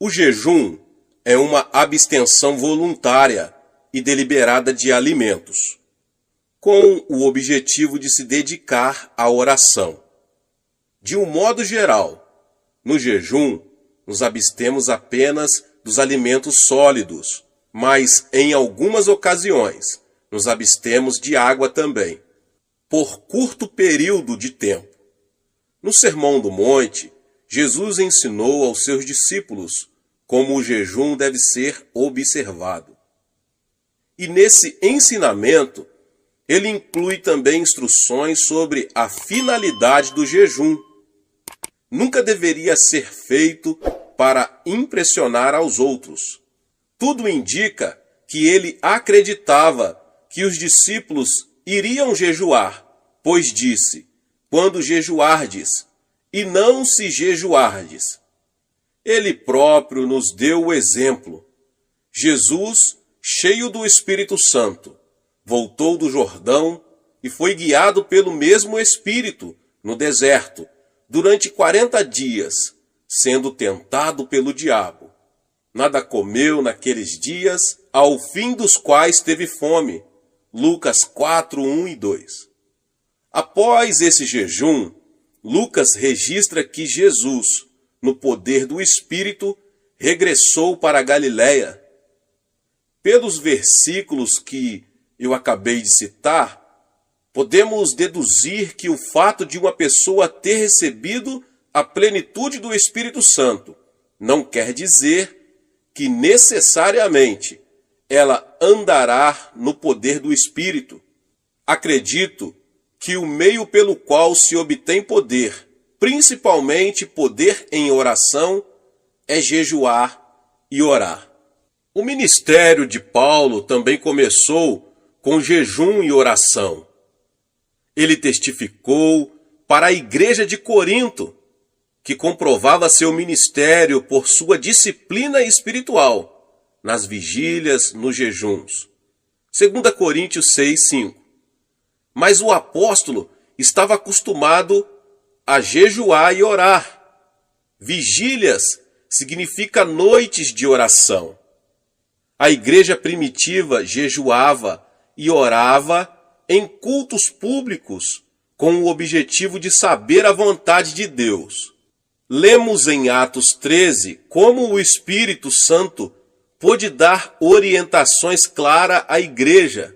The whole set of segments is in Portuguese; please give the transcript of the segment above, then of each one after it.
O jejum é uma abstenção voluntária e deliberada de alimentos, com o objetivo de se dedicar à oração. De um modo geral, no jejum, nos abstemos apenas dos alimentos sólidos, mas em algumas ocasiões nos abstemos de água também, por curto período de tempo. No Sermão do Monte, Jesus ensinou aos seus discípulos como o jejum deve ser observado. E nesse ensinamento, ele inclui também instruções sobre a finalidade do jejum. Nunca deveria ser feito para impressionar aos outros. Tudo indica que ele acreditava que os discípulos iriam jejuar, pois disse: quando jejuardes, e não se jejuardes. Ele próprio nos deu o exemplo. Jesus, cheio do Espírito Santo, voltou do Jordão e foi guiado pelo mesmo Espírito no deserto durante 40 dias, sendo tentado pelo diabo. Nada comeu naqueles dias, ao fim dos quais teve fome. Lucas 4, 1 e 2. Após esse jejum, Lucas registra que Jesus, no poder do Espírito, regressou para a Galiléia. Pelos versículos que eu acabei de citar, podemos deduzir que o fato de uma pessoa ter recebido a plenitude do Espírito Santo não quer dizer que necessariamente ela andará no poder do Espírito. Acredito que o meio pelo qual se obtém poder, principalmente poder em oração, é jejuar e orar. O ministério de Paulo também começou com jejum e oração. Ele testificou para a igreja de Corinto, que comprovava seu ministério por sua disciplina espiritual, nas vigílias, nos jejuns. 2 Coríntios 6, 5. Mas o apóstolo estava acostumado a jejuar e orar. Vigílias significa noites de oração. A igreja primitiva jejuava e orava em cultos públicos com o objetivo de saber a vontade de Deus. Lemos em Atos 13 como o Espírito Santo pôde dar orientações claras à igreja.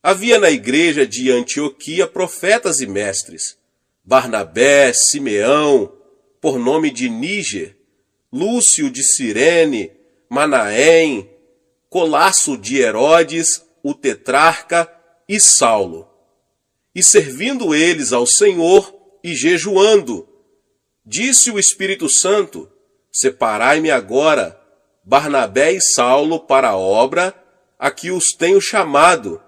Havia na igreja de Antioquia profetas e mestres: Barnabé, Simeão, por nome de Níger, Lúcio de Cirene, Manaém, Colasso de Herodes, o tetrarca, e Saulo. E servindo eles ao Senhor e jejuando, disse o Espírito Santo: separai-me agora Barnabé e Saulo para a obra a que os tenho chamado.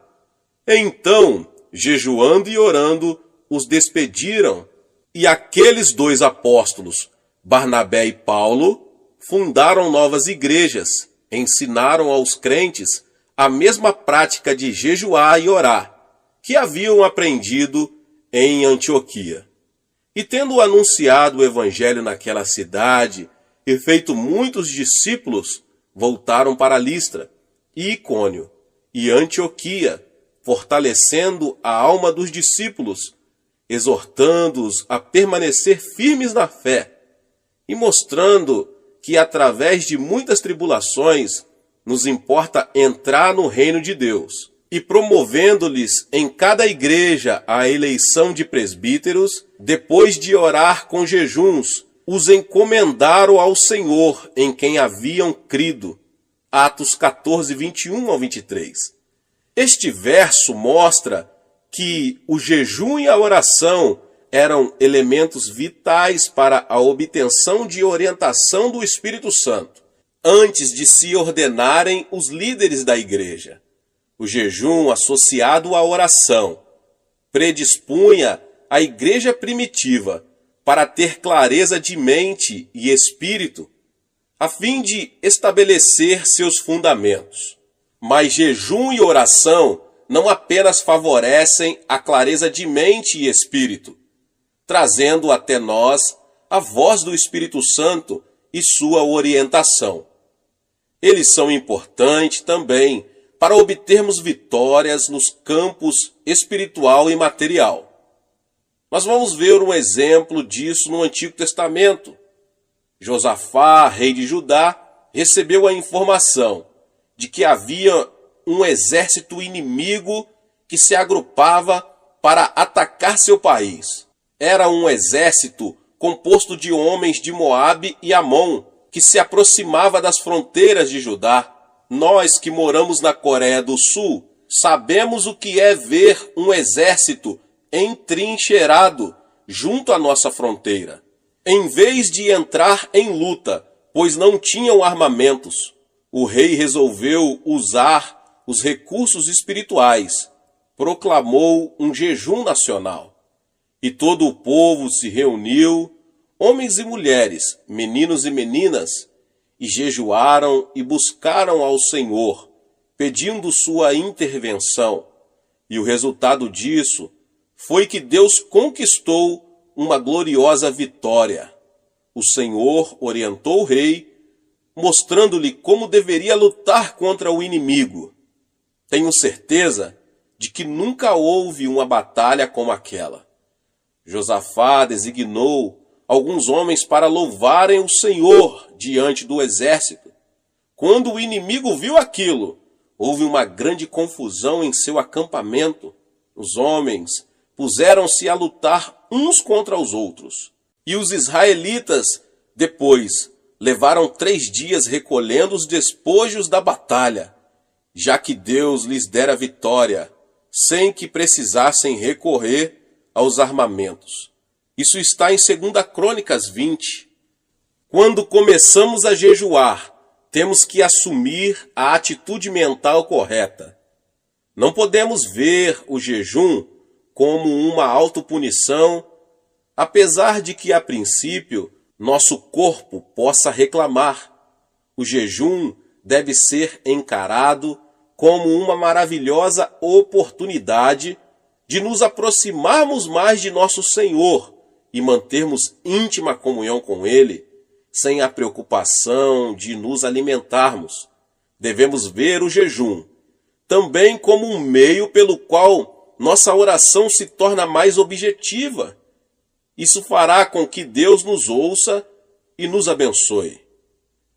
Então, jejuando e orando, os despediram, e aqueles dois apóstolos, Barnabé e Paulo, fundaram novas igrejas, ensinaram aos crentes a mesma prática de jejuar e orar, que haviam aprendido em Antioquia. E tendo anunciado o evangelho naquela cidade e feito muitos discípulos, voltaram para Listra, e Icônio, e Antioquia, fortalecendo a alma dos discípulos, exortando-os a permanecer firmes na fé, e mostrando que através de muitas tribulações nos importa entrar no reino de Deus, e promovendo-lhes em cada igreja a eleição de presbíteros, depois de orar com jejuns, os encomendaram ao Senhor em quem haviam crido. Atos 14, 21 ao 23. Este verso mostra que o jejum e a oração eram elementos vitais para a obtenção de orientação do Espírito Santo, antes de se ordenarem os líderes da igreja. O jejum associado à oração predispunha a igreja primitiva para ter clareza de mente e espírito, a fim de estabelecer seus fundamentos. Mas jejum e oração não apenas favorecem a clareza de mente e espírito, trazendo até nós a voz do Espírito Santo e sua orientação. Eles são importantes também para obtermos vitórias nos campos espiritual e material. Nós vamos ver um exemplo disso no Antigo Testamento. Josafá, rei de Judá, recebeu a informação de que havia um exército inimigo que se agrupava para atacar seu país. Era um exército composto de homens de Moabe e Amon, que se aproximava das fronteiras de Judá. Nós que moramos na Coreia do Sul, sabemos o que é ver um exército entrincheirado junto à nossa fronteira. Em vez de entrar em luta, pois não tinham armamentos, o rei resolveu usar os recursos espirituais. Proclamou um jejum nacional. E todo o povo se reuniu, homens e mulheres, meninos e meninas, e jejuaram e buscaram ao Senhor, pedindo sua intervenção. E o resultado disso foi que Deus conquistou uma gloriosa vitória. O Senhor orientou o rei, mostrando-lhe como deveria lutar contra o inimigo. Tenho certeza de que nunca houve uma batalha como aquela. Josafá designou alguns homens para louvarem o Senhor diante do exército. Quando o inimigo viu aquilo, houve uma grande confusão em seu acampamento. Os homens puseram-se a lutar uns contra os outros. E os israelitas, depois, levaram 3 dias recolhendo os despojos da batalha, já que Deus lhes dera vitória, sem que precisassem recorrer aos armamentos. Isso está em 2 Crônicas 20. Quando começamos a jejuar, temos que assumir a atitude mental correta. Não podemos ver o jejum como uma autopunição, apesar de que, a princípio, nosso corpo possa reclamar. O jejum deve ser encarado como uma maravilhosa oportunidade de nos aproximarmos mais de nosso Senhor e mantermos íntima comunhão com Ele, sem a preocupação de nos alimentarmos. Devemos ver o jejum também como um meio pelo qual nossa oração se torna mais objetiva. Isso fará com que Deus nos ouça e nos abençoe.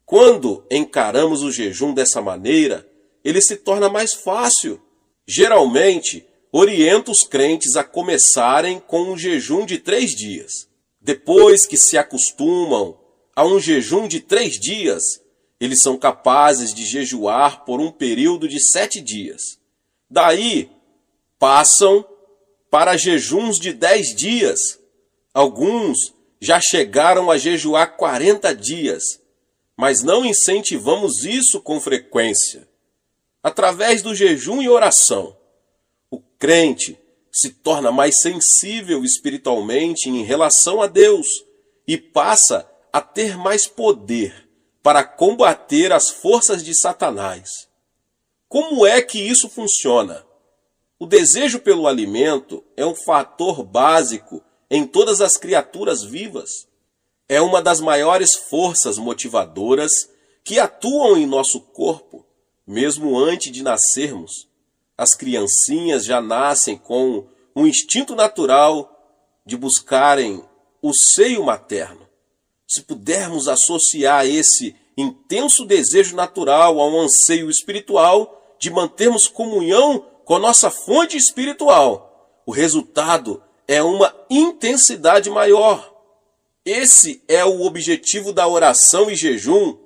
Quando encaramos o jejum dessa maneira, ele se torna mais fácil. Geralmente, oriento os crentes a começarem com um jejum de 3 dias. Depois que se acostumam a um jejum de 3 dias, eles são capazes de jejuar por um período de 7 dias. Daí, passam para jejuns de 10 dias. Alguns já chegaram a jejuar 40 dias, mas não incentivamos isso com frequência. Através do jejum e oração, o crente se torna mais sensível espiritualmente em relação a Deus e passa a ter mais poder para combater as forças de Satanás. Como é que isso funciona? O desejo pelo alimento é um fator básico em todas as criaturas vivas. É uma das maiores forças motivadoras que atuam em nosso corpo, mesmo antes de nascermos. As criancinhas já nascem com um instinto natural de buscarem o seio materno. Se pudermos associar esse intenso desejo natural a um anseio espiritual de mantermos comunhão com nossa fonte espiritual, o resultado é uma intensidade maior. Esse é o objetivo da oração e jejum.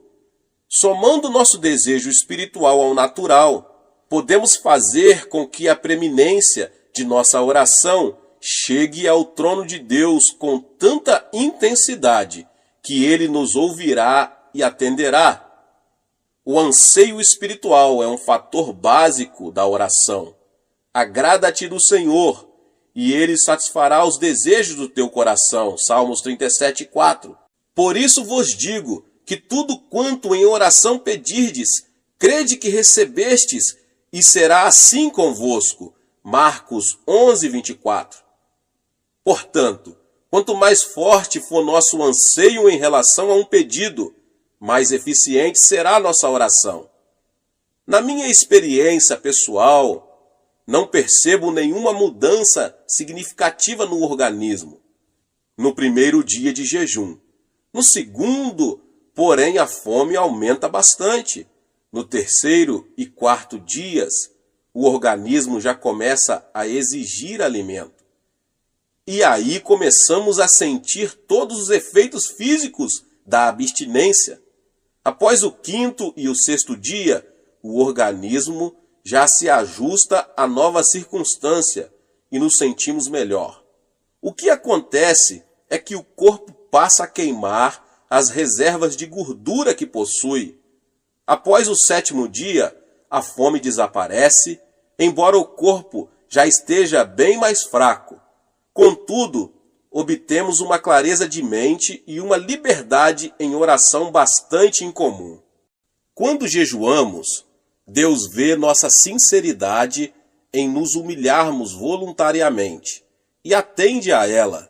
Somando nosso desejo espiritual ao natural, podemos fazer com que a preeminência de nossa oração chegue ao trono de Deus com tanta intensidade que Ele nos ouvirá e atenderá. O anseio espiritual é um fator básico da oração. Agrada-te do Senhor, e Ele satisfará os desejos do teu coração. Salmos 37:4. Por isso vos digo que tudo quanto em oração pedirdes, crede que recebestes, e será assim convosco. Marcos 11:24. Portanto, quanto mais forte for nosso anseio em relação a um pedido, mais eficiente será a nossa oração. Na minha experiência pessoal, não percebo nenhuma mudança significativa no organismo no primeiro dia de jejum. No segundo, porém, a fome aumenta bastante. No terceiro e quarto dias, o organismo já começa a exigir alimento. E aí começamos a sentir todos os efeitos físicos da abstinência. Após o quinto e o sexto dia, o organismo já se ajusta à nova circunstância e nos sentimos melhor. O que acontece é que o corpo passa a queimar as reservas de gordura que possui. Após o sétimo dia, a fome desaparece, embora o corpo já esteja bem mais fraco. Contudo, obtemos uma clareza de mente e uma liberdade em oração bastante incomum. Quando jejuamos, Deus vê nossa sinceridade em nos humilharmos voluntariamente e atende a ela.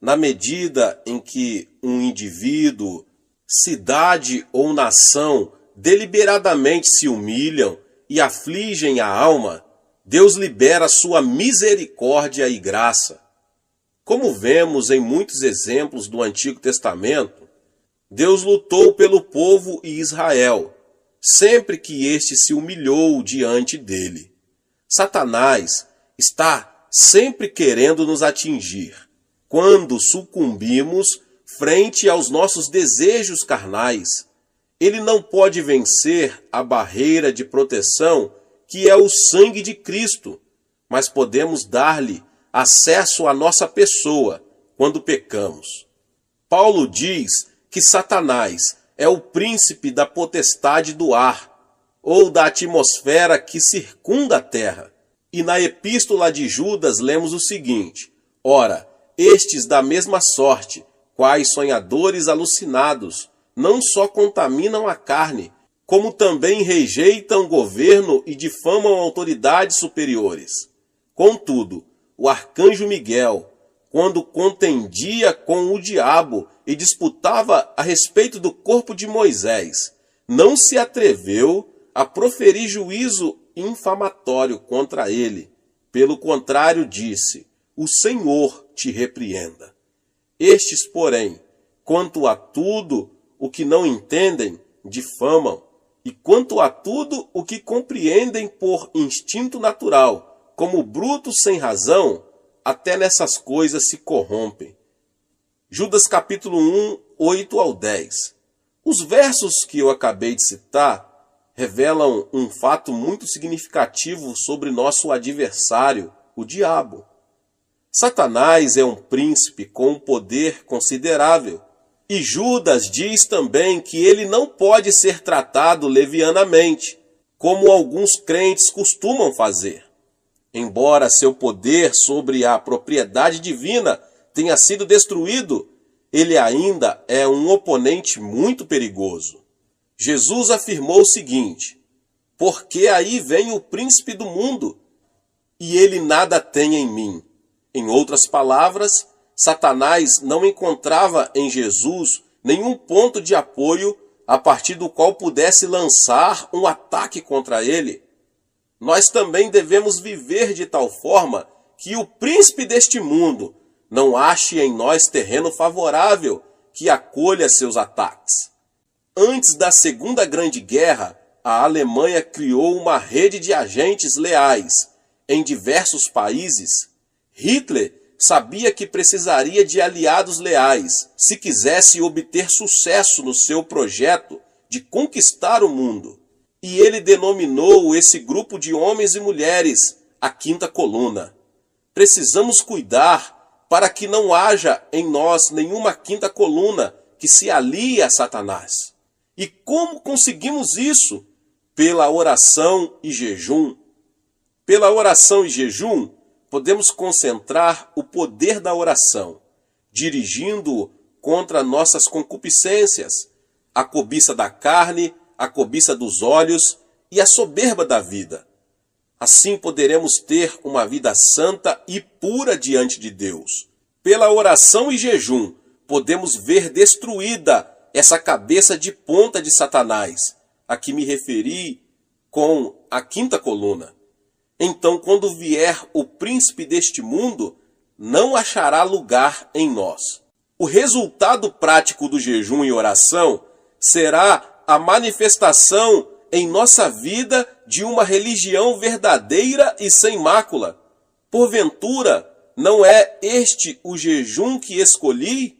Na medida em que um indivíduo, cidade ou nação deliberadamente se humilham e afligem a alma, Deus libera sua misericórdia e graça. Como vemos em muitos exemplos do Antigo Testamento, Deus lutou pelo povo e Israel, sempre que este se humilhou diante dele. Satanás está sempre querendo nos atingir. Quando sucumbimos frente aos nossos desejos carnais, ele não pode vencer a barreira de proteção que é o sangue de Cristo, mas podemos dar-lhe acesso à nossa pessoa quando pecamos. Paulo diz que Satanás é o príncipe da potestade do ar, ou da atmosfera que circunda a terra. E na epístola de Judas lemos o seguinte: ora, estes da mesma sorte, quais sonhadores alucinados, não só contaminam a carne, como também rejeitam o governo e difamam autoridades superiores. Contudo, o arcanjo Miguel, quando contendia com o diabo e disputava a respeito do corpo de Moisés, não se atreveu a proferir juízo infamatório contra ele. Pelo contrário, disse: o Senhor te repreenda. Estes, porém, quanto a tudo o que não entendem, difamam, e quanto a tudo o que compreendem por instinto natural, como brutos sem razão, até nessas coisas se corrompem. Judas capítulo 1, 8 ao 10. Os versos que eu acabei de citar revelam um fato muito significativo sobre nosso adversário, o diabo. Satanás é um príncipe com um poder considerável. E Judas diz também que ele não pode ser tratado levianamente, como alguns crentes costumam fazer. Embora seu poder sobre a propriedade divina tenha sido destruído, ele ainda é um oponente muito perigoso. Jesus afirmou o seguinte: porque aí vem o príncipe do mundo, e ele nada tem em mim. Em outras palavras, Satanás não encontrava em Jesus nenhum ponto de apoio a partir do qual pudesse lançar um ataque contra ele. Nós também devemos viver de tal forma que o príncipe deste mundo não ache em nós terreno favorável que acolha seus ataques. Antes da Segunda Grande Guerra, a Alemanha criou uma rede de agentes leais em diversos países. Hitler sabia que precisaria de aliados leais se quisesse obter sucesso no seu projeto de conquistar o mundo. E ele denominou esse grupo de homens e mulheres a Quinta Coluna. Precisamos cuidar para que não haja em nós nenhuma quinta coluna que se alie a Satanás. E como conseguimos isso? Pela oração e jejum. Pela oração e jejum, podemos concentrar o poder da oração, dirigindo-o contra nossas concupiscências, a cobiça da carne, a cobiça dos olhos e a soberba da vida. Assim poderemos ter uma vida santa e pura diante de Deus. Pela oração e jejum, podemos ver destruída essa cabeça de ponta de Satanás, a que me referi com a quinta coluna. Então, quando vier o príncipe deste mundo, não achará lugar em nós. O resultado prático do jejum e oração será a manifestação em nossa vida de uma religião verdadeira e sem mácula. Porventura, não é este o jejum que escolhi?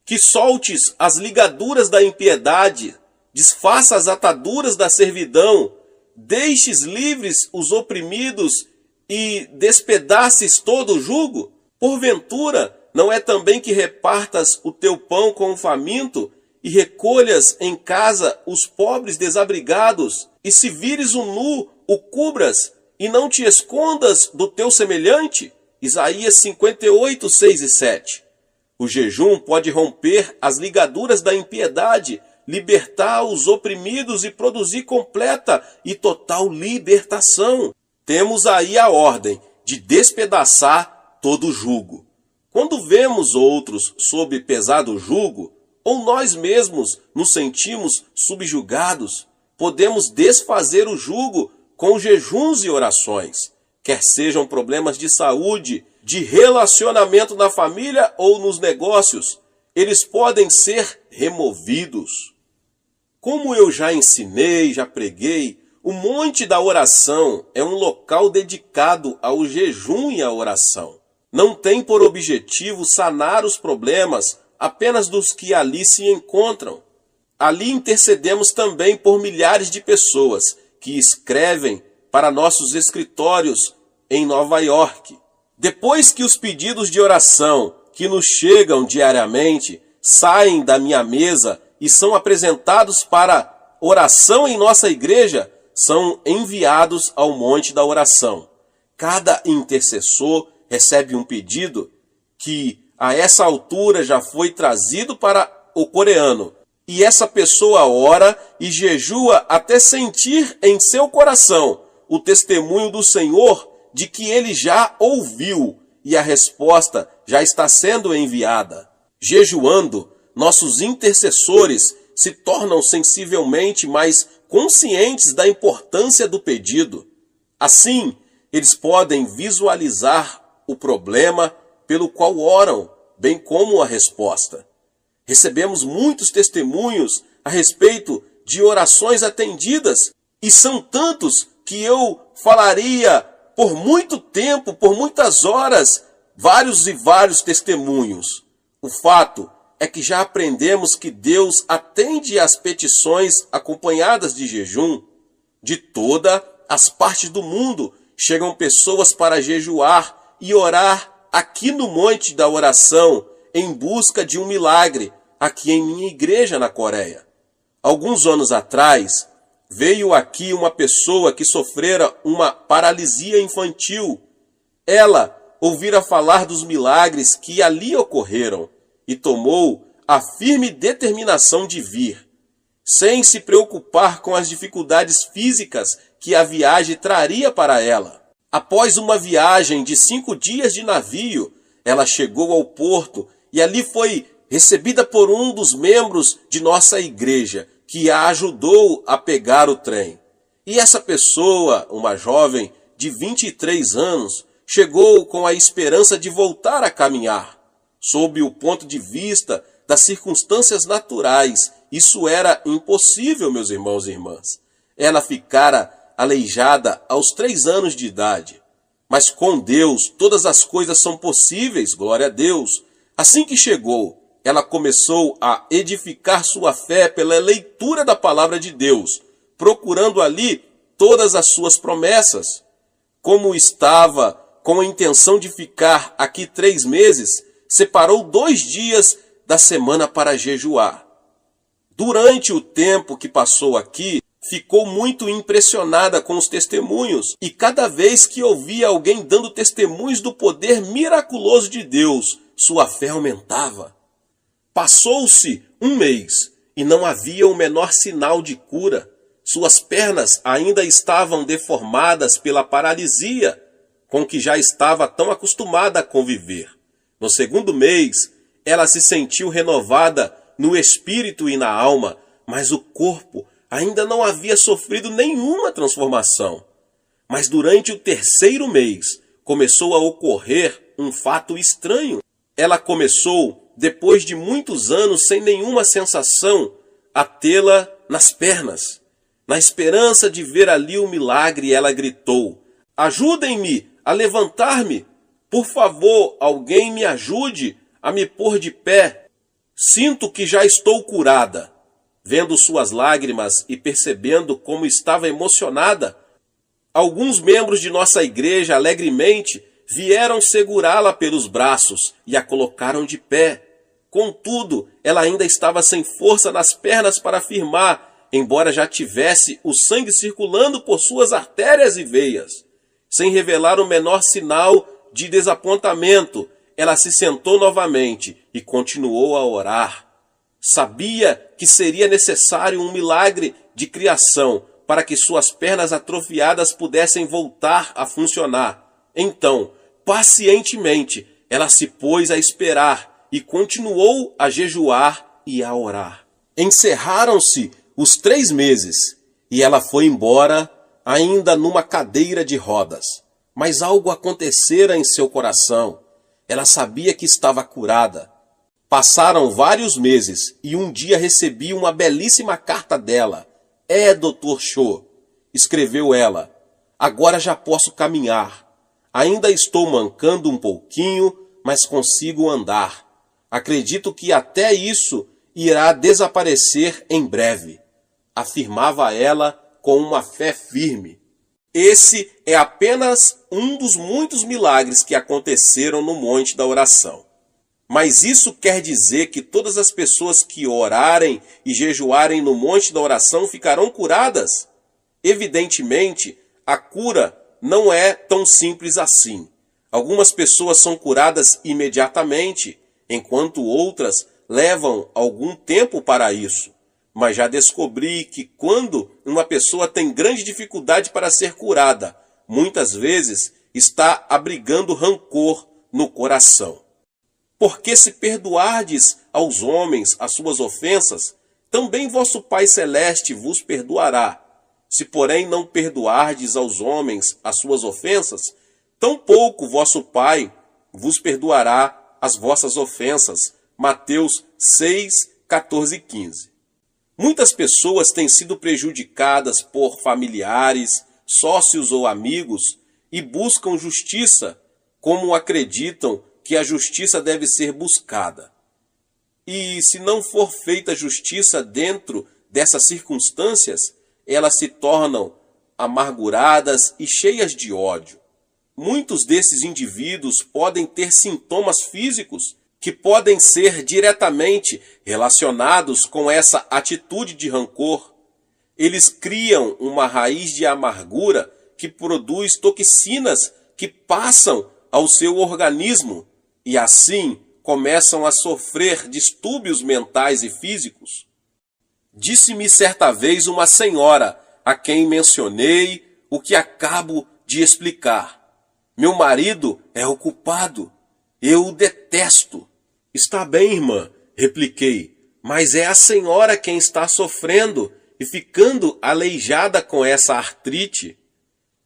Que soltes as ligaduras da impiedade, desfaça as ataduras da servidão, deixes livres os oprimidos e despedaces todo o jugo? Porventura, não é também que repartas o teu pão com o faminto e recolhas em casa os pobres desabrigados, e se vires o nu, o cubras, e não te escondas do teu semelhante? Isaías 58, 6 e 7. O jejum pode romper as ligaduras da impiedade, libertar os oprimidos e produzir completa e total libertação. Temos aí a ordem de despedaçar todo jugo. Quando vemos outros sob pesado jugo, ou nós mesmos nos sentimos subjugados, podemos desfazer o jugo com jejuns e orações, quer sejam problemas de saúde, de relacionamento na família ou nos negócios, eles podem ser removidos. Como eu já ensinei, já preguei, o Monte da Oração é um local dedicado ao jejum e à oração. Não tem por objetivo sanar os problemas apenas dos que ali se encontram. Ali intercedemos também por milhares de pessoas que escrevem para nossos escritórios em Nova York. Depois que os pedidos de oração que nos chegam diariamente saem da minha mesa e são apresentados para oração em nossa igreja, são enviados ao Monte da Oração. Cada intercessor recebe um pedido que a essa altura já foi trazido para o coreano. E essa pessoa ora e jejua até sentir em seu coração o testemunho do Senhor de que ele já ouviu e a resposta já está sendo enviada. Jejuando, nossos intercessores se tornam sensivelmente mais conscientes da importância do pedido. Assim, eles podem visualizar o problema pelo qual oram, bem como a resposta. Recebemos muitos testemunhos a respeito de orações atendidas, e são tantos que eu falaria por muito tempo, por muitas horas, vários e vários testemunhos. O fato é que já aprendemos que Deus atende às petições acompanhadas de jejum. De todas as partes do mundo chegam pessoas para jejuar e orar aqui no Monte da Oração, em busca de um milagre, aqui em minha igreja na Coreia. Alguns anos atrás, veio aqui uma pessoa que sofrera uma paralisia infantil. Ela ouvira falar dos milagres que ali ocorreram e tomou a firme determinação de vir, sem se preocupar com as dificuldades físicas que a viagem traria para ela. Após uma viagem de 5 dias de navio, ela chegou ao porto e ali foi recebida por um dos membros de nossa igreja, que a ajudou a pegar o trem. E essa pessoa, uma jovem de 23 anos, chegou com a esperança de voltar a caminhar. Sob o ponto de vista das circunstâncias naturais, isso era impossível, meus irmãos e irmãs. Ela ficara aleijada aos 3 anos de idade. Mas com Deus, todas as coisas são possíveis, glória a Deus. Assim que chegou, ela começou a edificar sua fé pela leitura da palavra de Deus, procurando ali todas as suas promessas. Como estava com a intenção de ficar aqui 3 meses, separou 2 dias da semana para jejuar. Durante o tempo que passou aqui, ficou muito impressionada com os testemunhos, e cada vez que ouvia alguém dando testemunhos do poder miraculoso de Deus, sua fé aumentava. Passou-se 1 mês e não havia o menor sinal de cura. Suas pernas ainda estavam deformadas pela paralisia, com que já estava tão acostumada a conviver. No 2º mês, ela se sentiu renovada no espírito e na alma, mas o corpo ainda não havia sofrido nenhuma transformação. Mas durante o 3º mês começou a ocorrer um fato estranho. Ela começou, depois de muitos anos sem nenhuma sensação, a tê-la nas pernas. Na esperança de ver ali o milagre, ela gritou: "Ajudem-me a levantar-me! Por favor, alguém me ajude a me pôr de pé. Sinto que já estou curada." Vendo suas lágrimas e percebendo como estava emocionada, alguns membros de nossa igreja alegremente vieram segurá-la pelos braços e a colocaram de pé. Contudo, ela ainda estava sem força nas pernas para firmar, embora já tivesse o sangue circulando por suas artérias e veias. Sem revelar o menor sinal de desapontamento, ela se sentou novamente e continuou a orar. Sabia que seria necessário um milagre de criação para que suas pernas atrofiadas pudessem voltar a funcionar. Então, pacientemente, ela se pôs a esperar e continuou a jejuar e a orar. Encerraram-se os 3 meses e ela foi embora ainda numa cadeira de rodas. Mas algo acontecera em seu coração. Ela sabia que estava curada. Passaram vários meses e um dia recebi uma belíssima carta dela. Dr. Cho, escreveu ela, agora já posso caminhar. Ainda estou mancando um pouquinho, mas consigo andar. Acredito que até isso irá desaparecer em breve, afirmava ela com uma fé firme. Esse é apenas um dos muitos milagres que aconteceram no Monte da Oração. Mas isso quer dizer que todas as pessoas que orarem e jejuarem no Monte da Oração ficarão curadas? Evidentemente, a cura não é tão simples assim. Algumas pessoas são curadas imediatamente, enquanto outras levam algum tempo para isso. Mas já descobri que quando uma pessoa tem grande dificuldade para ser curada, muitas vezes está abrigando rancor no coração. Porque se perdoardes aos homens as suas ofensas, também vosso Pai Celeste vos perdoará. Se, porém, não perdoardes aos homens as suas ofensas, tampouco vosso Pai vos perdoará as vossas ofensas. Mateus 6, 14 e 15. Muitas pessoas têm sido prejudicadas por familiares, sócios ou amigos e buscam justiça, como acreditam que a justiça deve ser buscada. E se não for feita justiça dentro dessas circunstâncias, elas se tornam amarguradas e cheias de ódio. Muitos desses indivíduos podem ter sintomas físicos que podem ser diretamente relacionados com essa atitude de rancor. Eles criam uma raiz de amargura que produz toxinas que passam ao seu organismo e assim começam a sofrer distúrbios mentais e físicos. Disse-me certa vez uma senhora a quem mencionei o que acabo de explicar. Meu marido é o culpado. Eu o detesto. Está bem, irmã, repliquei, mas é a senhora quem está sofrendo e ficando aleijada com essa artrite.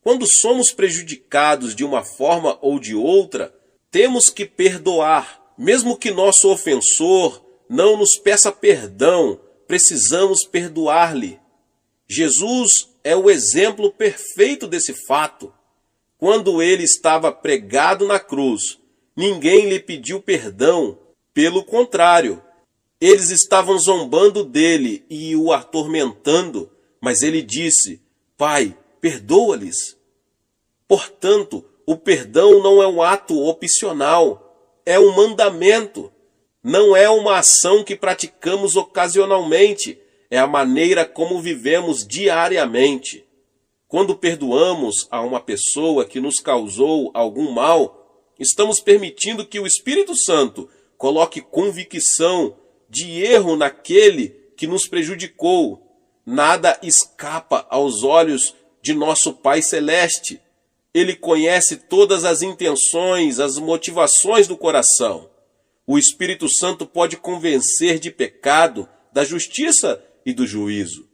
Quando somos prejudicados de uma forma ou de outra, temos que perdoar. Mesmo que nosso ofensor não nos peça perdão, precisamos perdoar-lhe. Jesus é o exemplo perfeito desse fato. Quando ele estava pregado na cruz, ninguém lhe pediu perdão. Pelo contrário, eles estavam zombando dele e o atormentando, mas ele disse: Pai, perdoa-lhes. Portanto, o perdão não é um ato opcional, é um mandamento. Não é uma ação que praticamos ocasionalmente, é a maneira como vivemos diariamente. Quando perdoamos a uma pessoa que nos causou algum mal, estamos permitindo que o Espírito Santo coloque convicção de erro naquele que nos prejudicou. Nada escapa aos olhos de nosso Pai Celeste. Ele conhece todas as intenções, as motivações do coração. O Espírito Santo pode convencer de pecado, da justiça e do juízo.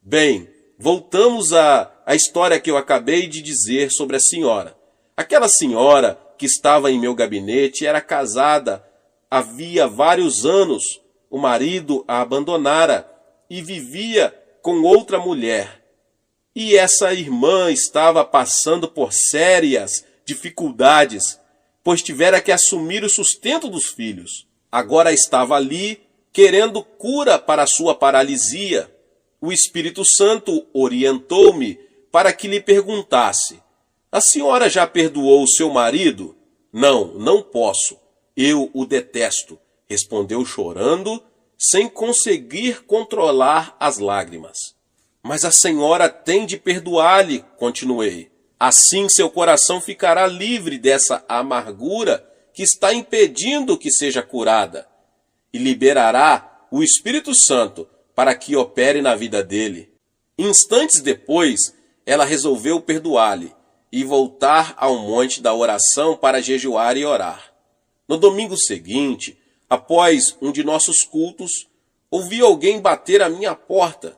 Bem, voltamos à história que eu acabei de dizer sobre a senhora. Aquela senhora que estava em meu gabinete era casada havia vários anos. O marido a abandonara e vivia com outra mulher. E essa irmã estava passando por sérias dificuldades, pois tivera que assumir o sustento dos filhos. Agora estava ali querendo cura para a sua paralisia. O Espírito Santo orientou-me para que lhe perguntasse: a senhora já perdoou o seu marido? Não, não posso. Eu o detesto, respondeu chorando, sem conseguir controlar as lágrimas. Mas a senhora tem de perdoar-lhe, continuei. Assim seu coração ficará livre dessa amargura que está impedindo que seja curada, e liberará o Espírito Santo para que opere na vida dele. Instantes depois, ela resolveu perdoar-lhe e voltar ao monte da oração para jejuar e orar. No domingo seguinte, após um de nossos cultos, ouvi alguém bater à minha porta.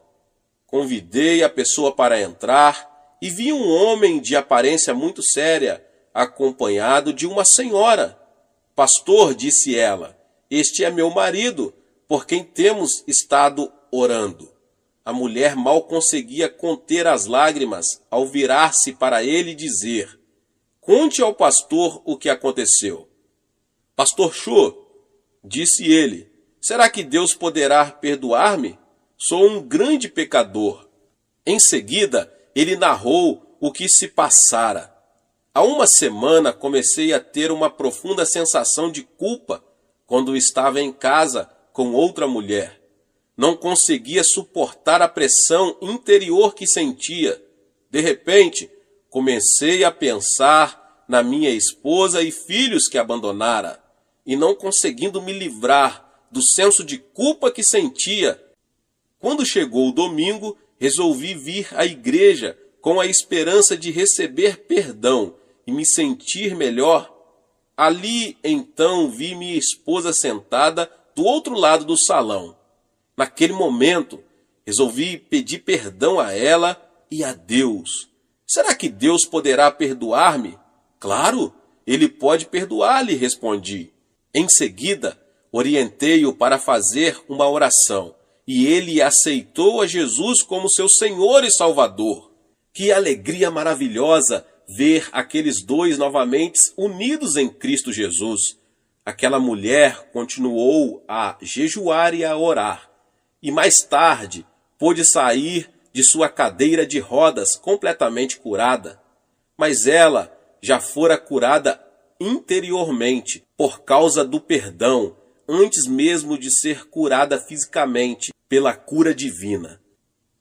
Convidei a pessoa para entrar e vi um homem de aparência muito séria, acompanhado de uma senhora. Pastor, disse ela, este é meu marido, por quem temos estado orando. A mulher mal conseguia conter as lágrimas ao virar-se para ele e dizer: conte ao pastor o que aconteceu. Pastor Cho, disse ele, será que Deus poderá perdoar-me? Sou um grande pecador. Em seguida, ele narrou o que se passara. Há uma semana comecei a ter uma profunda sensação de culpa quando estava em casa com outra mulher. Não conseguia suportar a pressão interior que sentia. De repente, comecei a pensar na minha esposa e filhos que abandonara, e não conseguindo me livrar do senso de culpa que sentia. Quando chegou o domingo, resolvi vir à igreja com a esperança de receber perdão e me sentir melhor. Ali, então, vi minha esposa sentada do outro lado do salão. Naquele momento, resolvi pedir perdão a ela e a Deus. Será que Deus poderá perdoar-me? Claro, Ele pode perdoar-lhe, respondi. Em seguida, orientei-o para fazer uma oração, e ele aceitou a Jesus como seu Senhor e Salvador. Que alegria maravilhosa ver aqueles dois novamente unidos em Cristo Jesus. Aquela mulher continuou a jejuar e a orar, e mais tarde pôde sair de sua cadeira de rodas completamente curada. Mas ela já fora curada interiormente por causa do perdão, antes mesmo de ser curada fisicamente pela cura divina.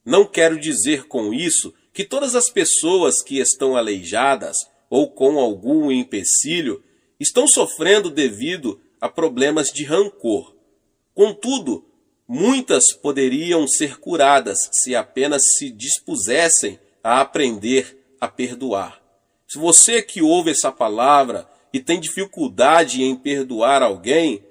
Não quero dizer com isso que todas as pessoas que estão aleijadas ou com algum empecilho estão sofrendo devido a problemas de rancor. Contudo, muitas poderiam ser curadas se apenas se dispusessem a aprender a perdoar. Se você que ouve essa palavra e tem dificuldade em perdoar alguém,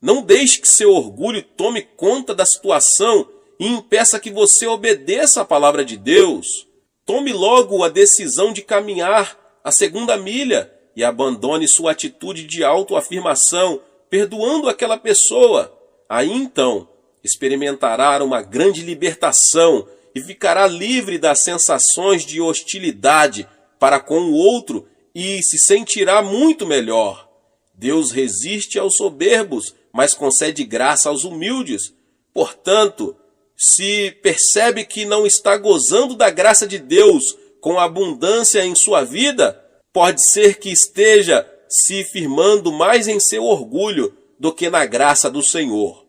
não deixe que seu orgulho tome conta da situação e impeça que você obedeça a palavra de Deus. Tome logo a decisão de caminhar a segunda milha e abandone sua atitude de autoafirmação, perdoando aquela pessoa. Aí então experimentará uma grande libertação e ficará livre das sensações de hostilidade para com o outro e se sentirá muito melhor. Deus resiste aos soberbos, mas concede graça aos humildes. Portanto, se percebe que não está gozando da graça de Deus com abundância em sua vida, pode ser que esteja se firmando mais em seu orgulho do que na graça do Senhor.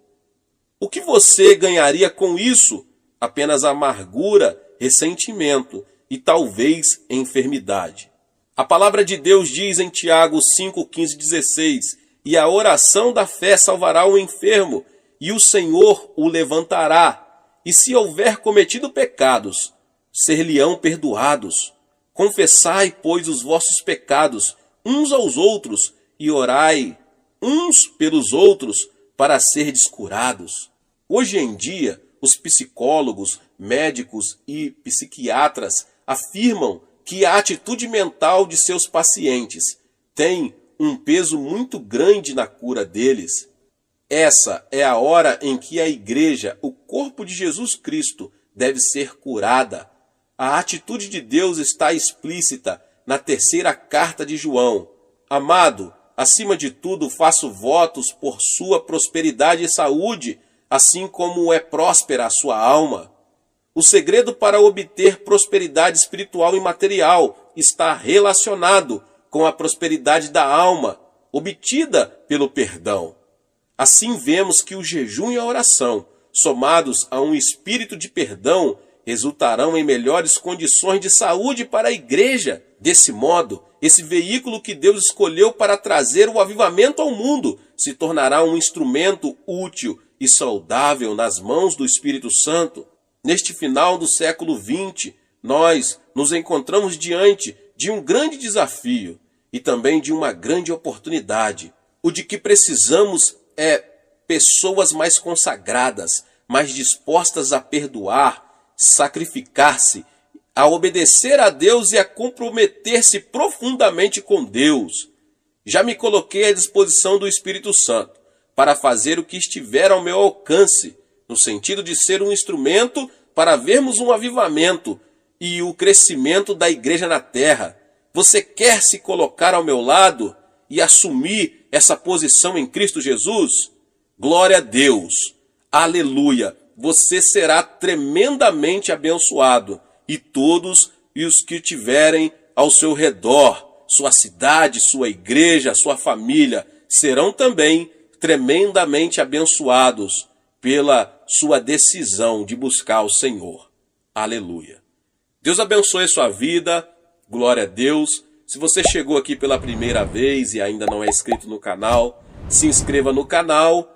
O que você ganharia com isso? Apenas amargura, ressentimento e talvez enfermidade. A palavra de Deus diz em Tiago 5, 15, 16, e a oração da fé salvará o enfermo, e o Senhor o levantará. E se houver cometido pecados, ser-lhe-ão perdoados. Confessai, pois, os vossos pecados uns aos outros, e orai uns pelos outros para serdes curados. Hoje em dia, os psicólogos, médicos e psiquiatras afirmam que a atitude mental de seus pacientes tem um peso muito grande na cura deles. Essa é a hora em que a igreja, o corpo de Jesus Cristo, deve ser curada. A atitude de Deus está explícita na terceira carta de João. Amado, acima de tudo faço votos por sua prosperidade e saúde, assim como é próspera a sua alma. O segredo para obter prosperidade espiritual e material está relacionado com a prosperidade da alma, obtida pelo perdão. Assim vemos que o jejum e a oração, somados a um espírito de perdão, resultarão em melhores condições de saúde para a igreja. Desse modo, esse veículo que Deus escolheu para trazer o avivamento ao mundo se tornará um instrumento útil e saudável nas mãos do Espírito Santo. Neste final do século XX, nós nos encontramos diante de um grande desafio e também de uma grande oportunidade. O de que precisamos é pessoas mais consagradas, mais dispostas a perdoar, sacrificar-se, a obedecer a Deus e a comprometer-se profundamente com Deus. Já me coloquei à disposição do Espírito Santo para fazer o que estiver ao meu alcance, no sentido de ser um instrumento para vermos um avivamento e o crescimento da igreja na terra. Você quer se colocar ao meu lado e assumir essa posição em Cristo Jesus? Glória a Deus! Aleluia! Você será tremendamente abençoado e todos os que tiverem ao seu redor, sua cidade, sua igreja, sua família, serão também tremendamente abençoados pela sua decisão de buscar o Senhor. Aleluia. Deus abençoe sua vida. Glória a Deus. Se você chegou aqui pela primeira vez e ainda não é inscrito no canal, se inscreva no canal,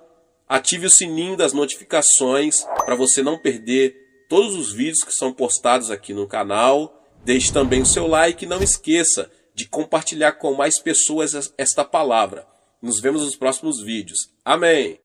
ative o sininho das notificações para você não perder todos os vídeos que são postados aqui no canal. Deixe também o seu like e não esqueça de compartilhar com mais pessoas esta palavra. Nos vemos nos próximos vídeos. Amém!